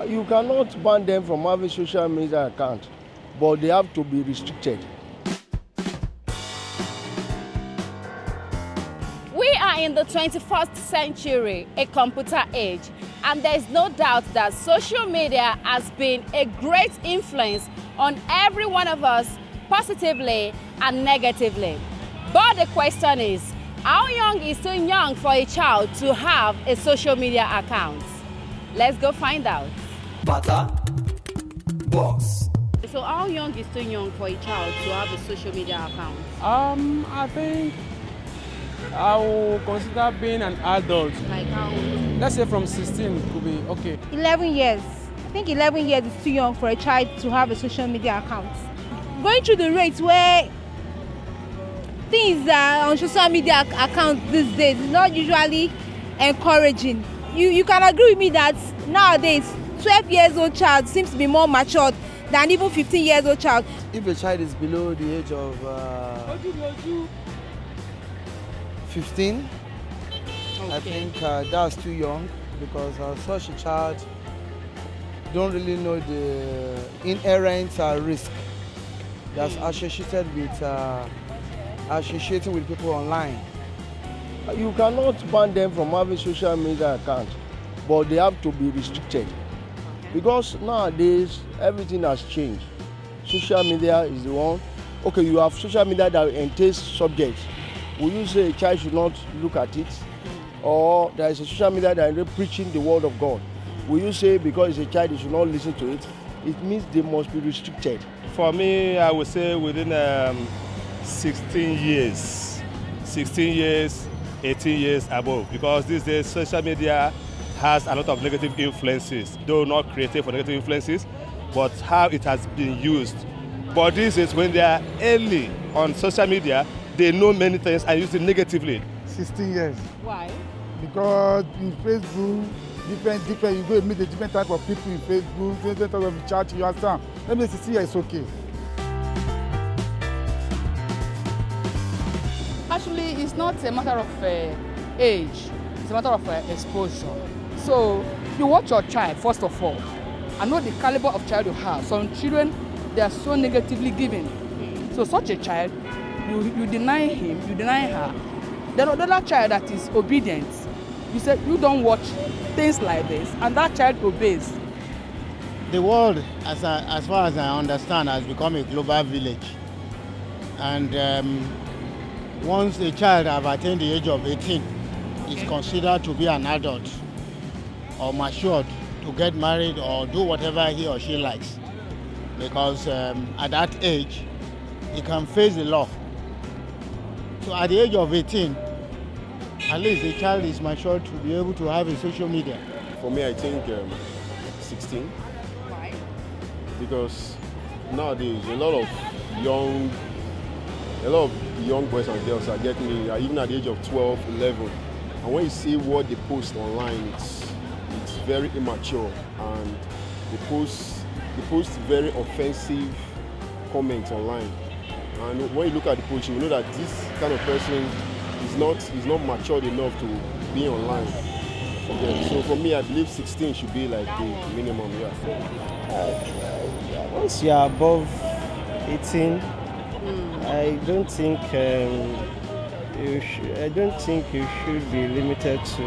You cannot ban them from having social media account, but they have to be restricted. We are in the 21st century, a computer age, and there is no doubt that social media has been a great influence on every one of us, positively and negatively. But the question is, how young is too young for a child to have a social media account? Let's go find out. BattaBox. So how young is too young for a child to have a social media account? I think I will consider being an adult. Like how old? Let's say from 16 could be okay. 11 years. I think 11 years is too young for a child to have a social media account. Going through the rates where things are on social media accounts these days is not usually encouraging. You can agree with me that nowadays 12 years old child seems to be more matured than even 15 years old child. If a child is below the age of 15, I think that's too young, because such a child don't really know the inherent risk that's associated with associating with people online. You cannot ban them from having social media account, but they have to be restricted. Because nowadays, everything has changed. Social media is the one. Okay, you have social media that entails subjects. Will you say a child should not look at it? Or there is a social media that is preaching the word of God. Will you say because it's a child, they should not listen to it? It means they must be restricted. For me, I would say within 16 years, 18 years above, because these days social media has a lot of negative influences, though not created for negative influences, but how it has been used. But this is when they are early on social media, they know many things and use it negatively. 16 years. Why? Because in Facebook, different, you go meet the different type of people in Facebook, different type of chat, you understand? Let me 16 years, it's okay. Actually, it's not a matter of age, it's a matter of exposure. So, you watch your child, first of all, and know the caliber of child you have. Some children, they are so negatively given. So such a child, you deny him, you deny her. Then another child that is obedient, you say, you don't watch things like this, and that child obeys. The world, as far as I understand, has become a global village. And once a child has attained the age of 18, is considered to be an adult or matured to get married or do whatever he or she likes. Because at that age, he can face the law. So at the age of 18, at least the child is mature to be able to have a social media. For me, I think 16. Why? Because nowadays a lot of young boys and girls are getting married, even at the age of 12, 11. And when you see what they post online, it's very immature, and they post very offensive comments online. And when you look at the post, you know that this kind of person is not matured enough to be online. Yeah, so for me, I believe 16 should be like the minimum. Yeah. Once you are above 18, I don't think you should be limited to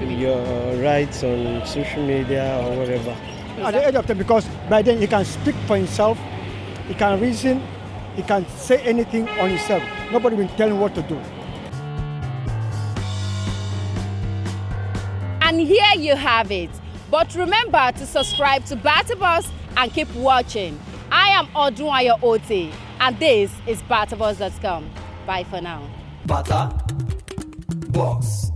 your rights on social media or whatever. At the age of 10, because by then he can speak for himself, he can reason, he can say anything on himself. Nobody will tell him what to do. And here you have it. But remember to subscribe to BattaBox and keep watching. I am Odunwayo Oti, and this is BattaBox.com. Bye for now. BattaBox.